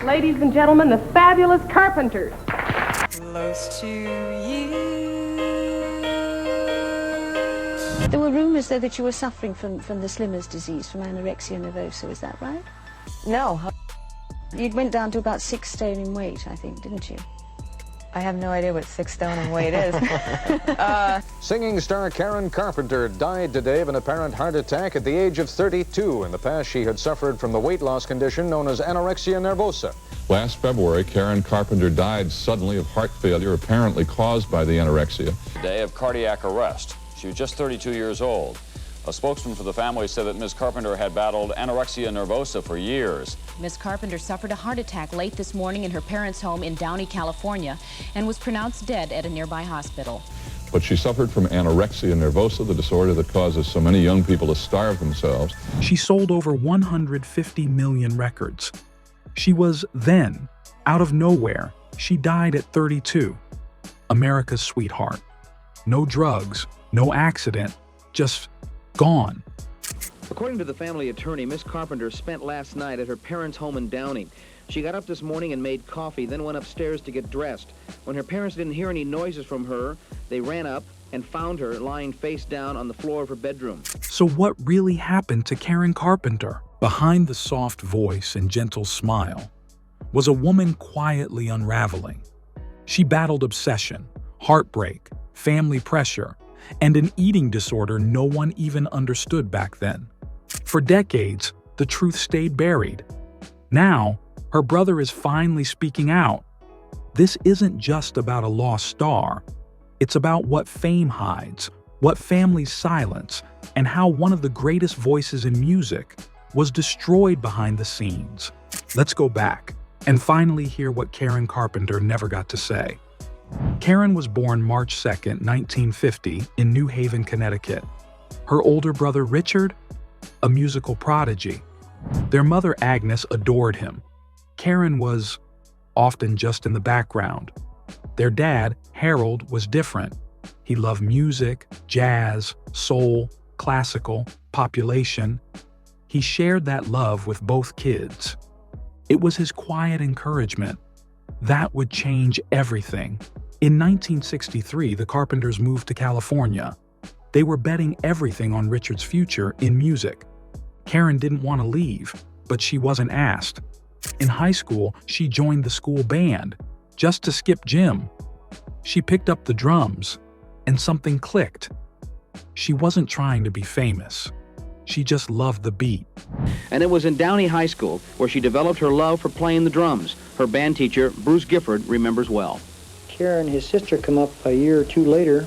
Ladies and gentlemen, the fabulous Carpenters. Close to you. There were rumors, though, that you were suffering from the Slimmer's disease, from anorexia nervosa. Is that right? No, You went down to about 6 stone in weight, I think, didn't you? I have no idea what 6 stone in weight is. Singing star Karen Carpenter died today of an apparent heart attack at the age of 32. In the past, she had suffered from the weight loss condition known as anorexia nervosa. Last February, Karen Carpenter died suddenly of heart failure, apparently caused by the anorexia. Day of cardiac arrest. She was just 32 years old. A spokesman for the family said that Ms. Carpenter had battled anorexia nervosa for years. Ms. Carpenter suffered a heart attack late this morning in her parents' home in Downey, California, and was pronounced dead at a nearby hospital. But she suffered from anorexia nervosa, the disorder that causes so many young people to starve themselves. She sold over 150 million records. She was then, out of nowhere, she died at 32. America's sweetheart. No drugs, no accident, just gone. According to the family attorney, Miss Carpenter spent last night at her parents' home in Downey. She got up this morning and made coffee, then went upstairs to get dressed. When her parents didn't hear any noises from her, they ran up and found her lying face down on the floor of her bedroom. So what really happened to Karen Carpenter? Behind the soft voice and gentle smile was a woman quietly unraveling. She battled obsession, heartbreak, family pressure, and an eating disorder no one even understood back then. For decades, the truth stayed buried. Now, her brother is finally speaking out. This isn't just about a lost star. It's about what fame hides, what families silence, and how one of the greatest voices in music was destroyed behind the scenes. Let's go back and finally hear what Karen Carpenter never got to say. Karen was born March 2, 1950, in New Haven, Connecticut. Her older brother Richard, a musical prodigy. Their mother Agnes adored him. Karen was often just in the background. Their dad, Harold, was different. He loved music, jazz, soul, classical, population. He shared that love with both kids. It was his quiet encouragement. That would change everything. In 1963, the Carpenters moved to California. They were betting everything on Richard's future in music. Karen didn't want to leave, but she wasn't asked. In high school, she joined the school band, just to skip gym. She picked up the drums, and something clicked. She wasn't trying to be famous. She just loved the beat. And it was in Downey High School where she developed her love for playing the drums. Her band teacher, Bruce Gifford, remembers well. Karen, his sister, come up a year or two later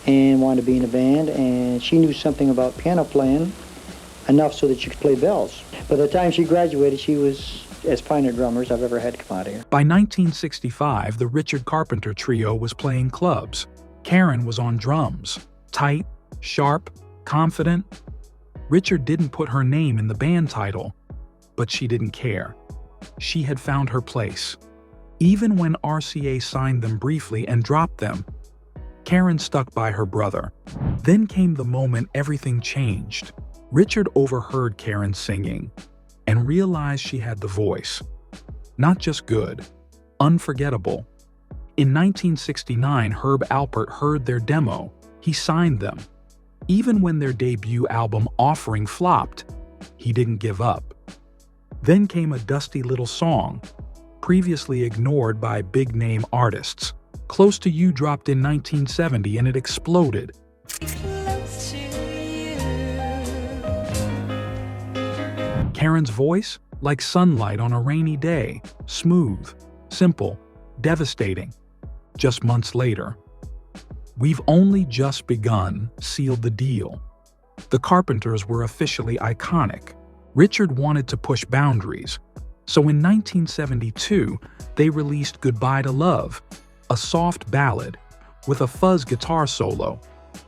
and wanted to be in a band, and she knew something about piano playing, enough so that she could play bells. By the time she graduated, she was as fine a drummer as I've ever had come out of here. By 1965, the Richard Carpenter Trio was playing clubs. Karen was on drums, tight, sharp, confident. Richard didn't put her name in the band title, but she didn't care. She had found her place. Even when RCA signed them briefly and dropped them, Karen stuck by her brother. Then came the moment everything changed. Richard overheard Karen singing and realized she had the voice. Not just good, unforgettable. In 1969, Herb Alpert heard their demo. He signed them. Even when their debut album Offering flopped, he didn't give up. Then came a dusty little song, previously ignored by big-name artists. Close to You dropped in 1970 and it exploded. Close to you. Karen's voice, like sunlight on a rainy day, smooth, simple, devastating. Just months later, We've Only Just Begun sealed the deal. The Carpenters were officially iconic. Richard wanted to push boundaries, so in 1972, they released Goodbye to Love, a soft ballad with a fuzz guitar solo.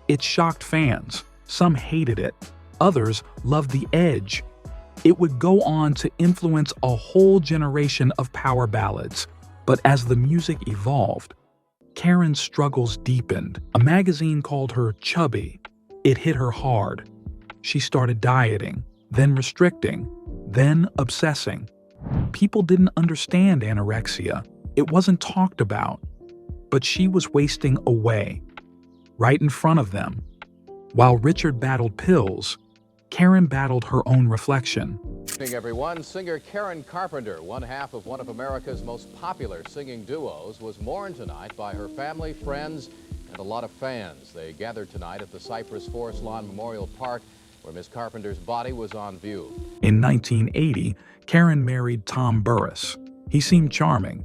It shocked fans. Some hated it. Others loved the edge. It would go on to influence a whole generation of power ballads. But as the music evolved, Karen's struggles deepened. A magazine called her chubby. It hit her hard. She started dieting, then restricting, then obsessing. People didn't understand anorexia. It wasn't talked about. But she was wasting away, right in front of them. While Richard battled pills, Karen battled her own reflection. Good evening, everyone. Singer Karen Carpenter, one half of one of America's most popular singing duos, was mourned tonight by her family, friends, and a lot of fans. They gathered tonight at the Cypress Forest Lawn Memorial Park, where Miss Carpenter's body was on view. In 1980, Karen married Tom Burris. He seemed charming,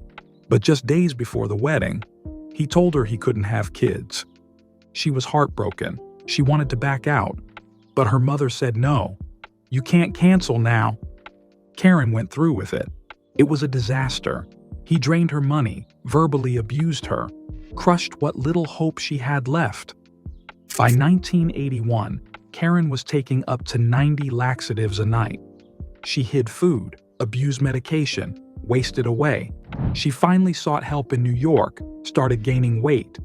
but just days before the wedding, he told her he couldn't have kids. She was heartbroken. She wanted to back out, but her mother said no. You can't cancel now. Karen went through with it. It was a disaster. He drained her money, verbally abused her, crushed what little hope she had left. By 1981, Karen was taking up to 90 laxatives a night. She hid food, abused medication, wasted away. She finally sought help in New York, started gaining weight.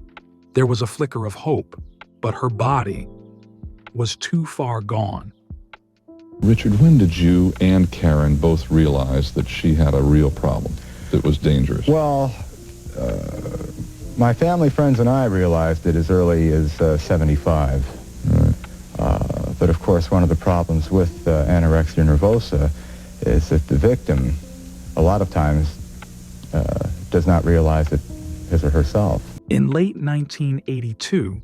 There was a flicker of hope, but her body was too far gone. Richard, when did you and Karen both realize that she had a real problem that was dangerous? Well, my family, friends, and I realized it as early as 75. Right. But of course, one of the problems with anorexia nervosa is that the victim, a lot of times, does not realize it his or herself. In late 1982,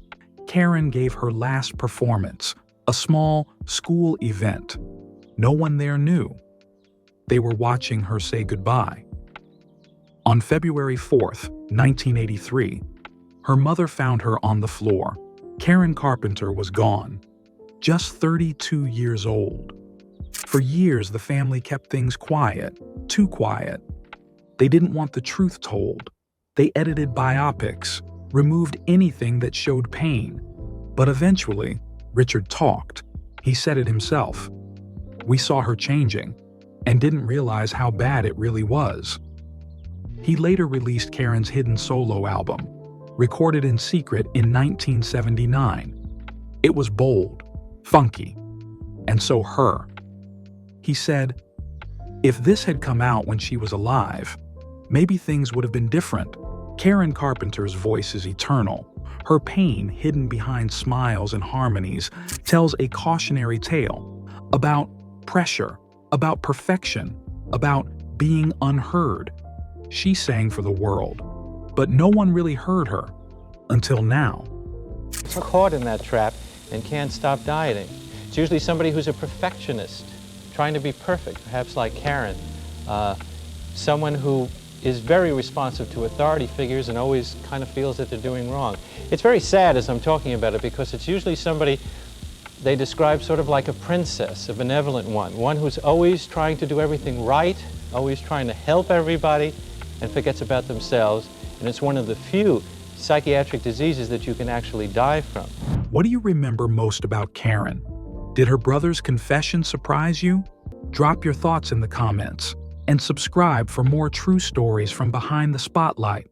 Karen gave her last performance, a small school event. No one there knew. They were watching her say goodbye. On February 4th, 1983, her mother found her on the floor. Karen Carpenter was gone, just 32 years old. For years, the family kept things quiet, too quiet. They didn't want the truth told. They edited biopics, removed anything that showed pain. But eventually, Richard talked. He said it himself. We saw her changing and didn't realize how bad it really was. He later released Karen's hidden solo album, recorded in secret in 1979. It was bold, funky, and so her. He said, if this had come out when she was alive, maybe things would have been different. Karen Carpenter's voice is eternal. Her pain, hidden behind smiles and harmonies, tells a cautionary tale about pressure, about perfection, about being unheard. She sang for the world, but no one really heard her until now. Caught in that trap and can't stop dieting. It's usually somebody who's a perfectionist, trying to be perfect, perhaps like Karen. Someone who is very responsive to authority figures and always kind of feels that they're doing wrong. It's very sad as I'm talking about it because it's usually somebody they describe sort of like a princess, a benevolent one who's always trying to do everything right, always trying to help everybody and forgets about themselves. And it's one of the few psychiatric diseases that you can actually die from. What do you remember most about Karen? Did her brother's confession surprise you? Drop your thoughts in the comments and subscribe for more true stories from behind the spotlight.